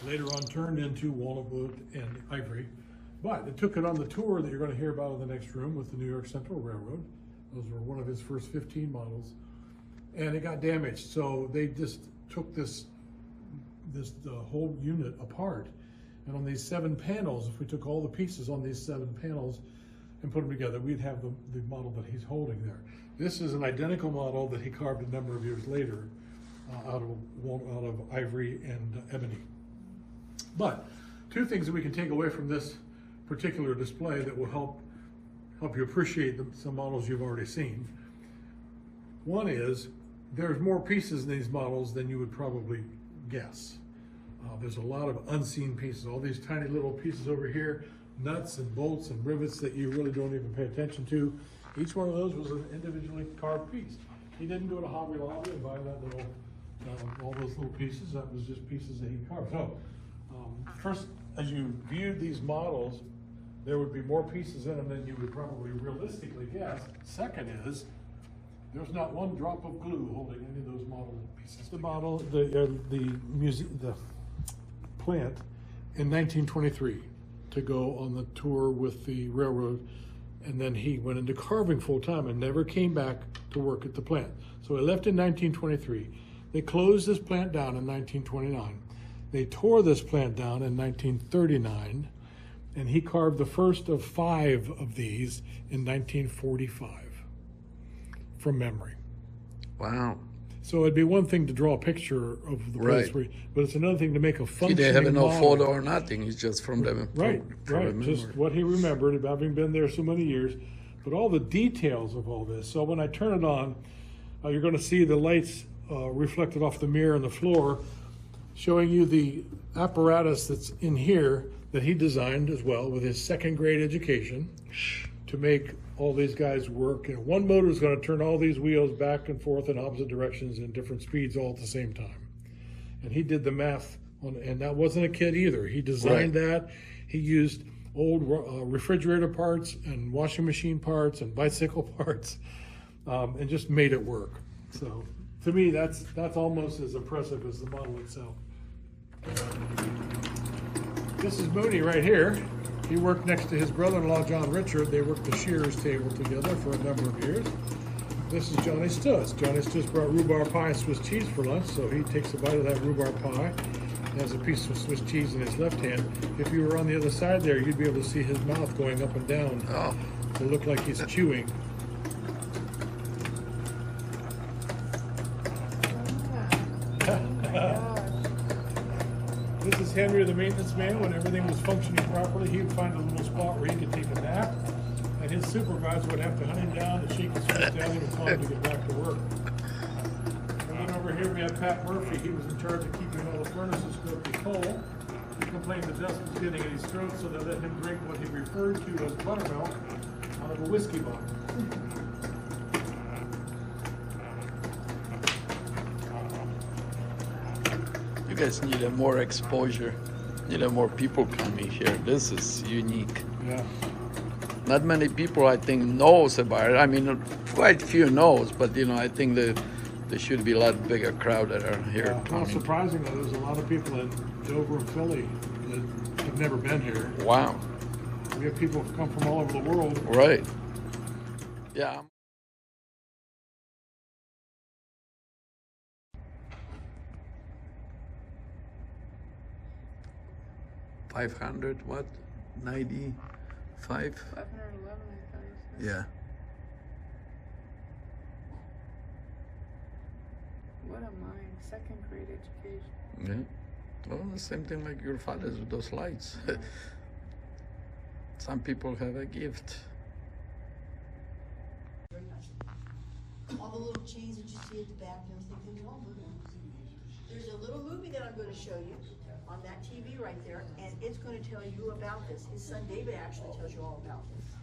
later on turned into walnut wood and ivory. But it took it on the tour that you're going to hear about in the next room with the New York Central Railroad. Those were one of his first 15 models. And it got damaged, so they just took this whole unit apart. And on these 7 panels, if we took all the pieces on these 7 panels and put them together, we'd have the model that he's holding there. This is an identical model that he carved a number of years later out of ivory and ebony. But 2 things that we can take away from this particular display that will help you appreciate some models you've already seen. One is there's more pieces in these models than you would probably guess. There's a lot of unseen pieces, all these tiny little pieces over here, nuts and bolts and rivets that you really don't even pay attention to. Each one of those was an individually carved piece. He didn't go to Hobby Lobby and buy that little, all those little pieces. That was just pieces that he carved. So, first, as you viewed these models, there would be more pieces in them than you would probably realistically guess. Second is, there's not one drop of glue holding any of those model pieces. The model, the plant in 1923 to go on the tour with the railroad, and then he went into carving full time and never came back to work at the plant. So he left in 1923. They closed this plant down in 1929. They tore this plant down in 1939, and he carved the first of 5 of these in 1945 from memory. Wow. So it'd be one thing to draw a picture of the place, but it's another thing to make a functioning He didn't have no model. photo or nothing. It's just from them. Right. Just what he remembered, having been there so many years. But all the details of all this. So when I turn it on, you're going to see the lights reflected off the mirror on the floor, showing you the apparatus that's in here that he designed as well with his 2nd grade education to make all these guys work. And one motor is going to turn all these wheels back and forth in opposite directions in different speeds all at the same time. And he did the math on, and that wasn't a kid either. He designed that. He used old refrigerator parts and washing machine parts and bicycle parts, and just made it work. So to me, that's almost as impressive as the model itself. This is Mooney right here. He worked next to his brother-in-law, John Richard. They worked the shearers table together for a number of years. This is Johnny Stuss. Johnny Stuss brought rhubarb pie and Swiss cheese for lunch, so he takes a bite of that rhubarb pie. He has a piece of Swiss cheese in his left hand. If you were on the other side there, you'd be able to see his mouth going up and down. Oh. To look like he's chewing. This is Henry, the maintenance man. When everything was functioning properly, he would find a little spot where he could take a nap, and his supervisor would have to hunt him down and shake his foot down and tell him to get back to work. And then over here we have Pat Murphy. He was in charge of keeping all the furnaces cooked with coal. He complained the dust was getting in his throat, so they let him drink what he referred to as buttermilk out of a whiskey bottle. You guys need more exposure. Need more people coming here. This is unique. Yeah. Not many people, I think, knows about it. I mean, quite few knows, but I think that there should be a lot bigger crowd that are here. Yeah, not surprisingly, there's a lot of people in Dover and Philly that have never been here. Wow. We have people who come from all over the world. Right. Yeah. 500, what? 95? 511, I thought you said. Yeah. What a mind. 2nd grade education. Yeah. Well, the same thing like your father's with those lights. Some people have a gift. All the little chains that you see at the back and everything, they're all moving. There's a little movie that I'm going to show you on that TV right there, and it's going to tell you about this. His son David actually tells you all about this.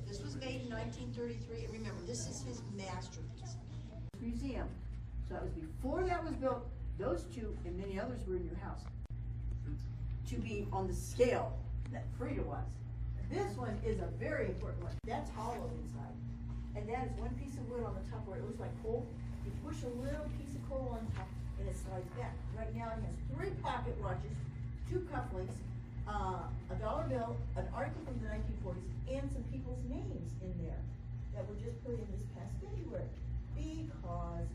This was made in 1933, and remember, this is his masterpiece. Museum. So that was before that was built. Those 2 and many others were in your house. To be on the scale that Frida was. This one is a very important one. That's hollow inside. And that is one piece of wood on the top where it looks like coal. You push a little piece of coal on top and it slides back. Right now it has 3 pocket watches 2 cufflinks, a dollar bill, an article from the 1940s, and some people's names in there that were just put in this past February. Because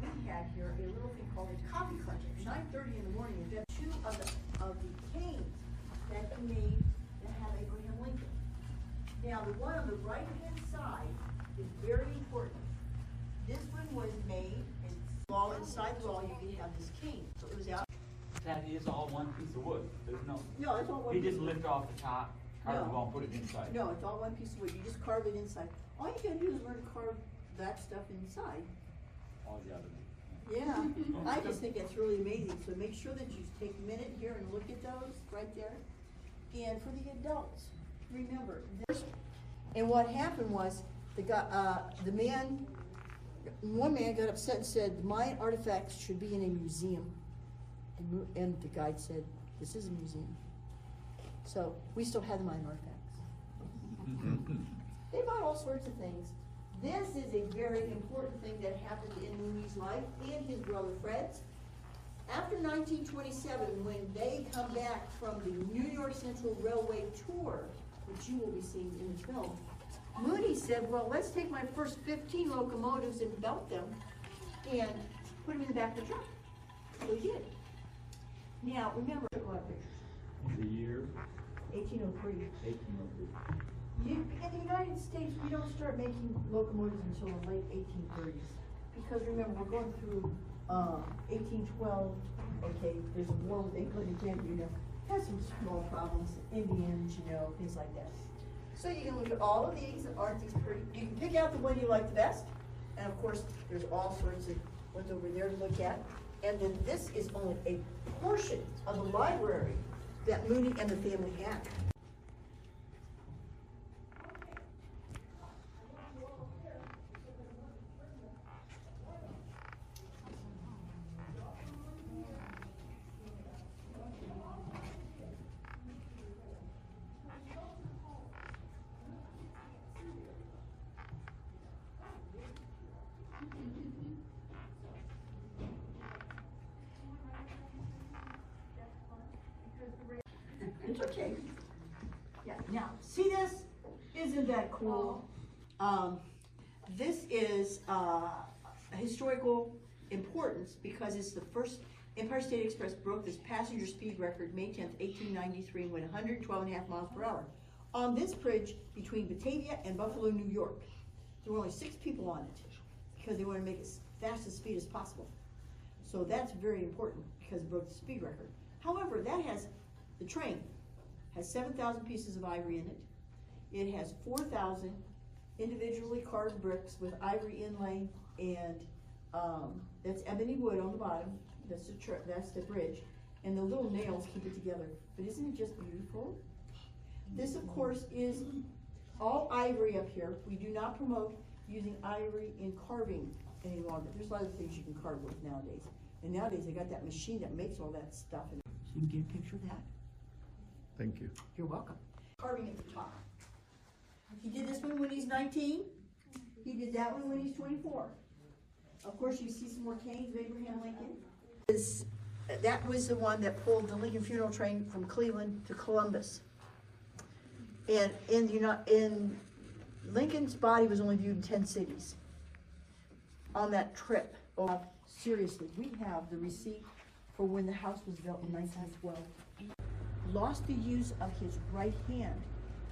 we had here a little thing called a coffee clutch at 9:30 in the morning, and 2 of the canes that he made that have Abraham Lincoln. Now, the one on the right-hand side is very important. This one was made, and wall inside the wall, you can have this cane. So it was out. That is all one piece of wood. There's no. No, it's all one He piece just of wood. lift off the top, carve the No. wall, and put it inside. No, it's all one piece of wood. You just carve it inside. All you gotta do is learn to carve that stuff inside. All the other. Yeah, I just think that's really amazing. So make sure that you take a minute here and look at those right there. And for the adults, remember, and what happened was one man got upset and said, "My artifacts should be in a museum." And the guide said, "This is a museum." So we still have the mine artifacts. They bought all sorts of things. This is a very important thing that happened in Mooney's life and his brother Fred's. After 1927, when they come back from the New York Central Railway tour, which you will be seeing in the film, Mooney said, well, let's take my first 15 locomotives and belt them and put them in the back of the truck. So he did. Now, remember, a lot of pictures. The year 1803. 1803. In the United States, we don't start making locomotives until the late 1830s. Because remember, we're going through 1812, okay, there's a war with England and Canada, you know, has some small problems, Indians, you know, things like that. So you can look at all of these, aren't these pretty? You can pick out the one you like the best, and of course, there's all sorts of ones over there to look at. And then this is only a portion of the library that Mooney and the family had. It's okay. Yeah, now, see this? Isn't that cool? This is historical importance because it's the first Empire State Express broke this passenger speed record May 10th, 1893 and went 112.5 miles per hour. On this bridge between Batavia and Buffalo, New York, there were only 6 people on it because they wanted to make it as fast as speed as possible. So that's very important because it broke the speed record. However, the train has 7,000 pieces of ivory in it. It has 4,000 individually carved bricks with ivory inlay, and that's ebony wood on the bottom. That's the bridge, and the little nails keep it together. But isn't it just beautiful? This, of course, is all ivory up here. We do not promote using ivory in carving any longer. There's a lot of things you can carve with nowadays. And nowadays they got that machine that makes all that stuff. So you can get a picture of that. Thank you. You're welcome. Carving at the top. He did this one when he's 19. He did that one when he's 24. Of course, you see some more canes of Abraham Lincoln. That was the one that pulled the Lincoln funeral train from Cleveland to Columbus. And in Lincoln's body was only viewed in 10 cities on that trip. Oh, seriously, we have the receipt for when the house was built in 1912. Lost the use of his right hand.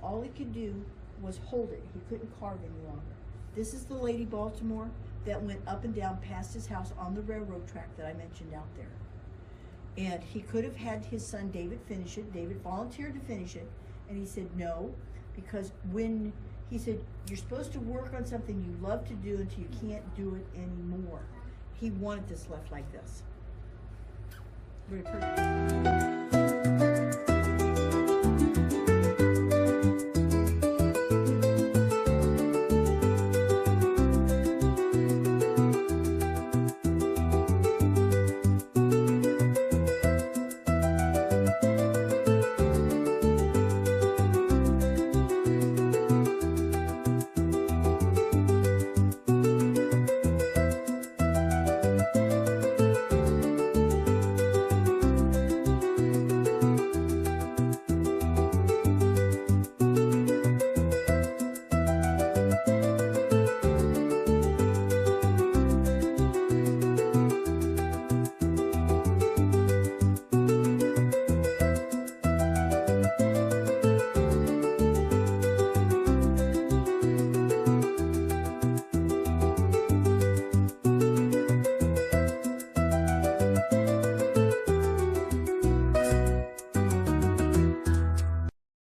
All he could do was hold it. He couldn't carve any longer. This is the Lady Baltimore that went up and down past his house on the railroad track that I mentioned out there. And he could have had his son David finish it. David volunteered to finish it, and he said no, because when he said, you're supposed to work on something you love to do until you can't do it anymore. He wanted this left like this. Very pretty.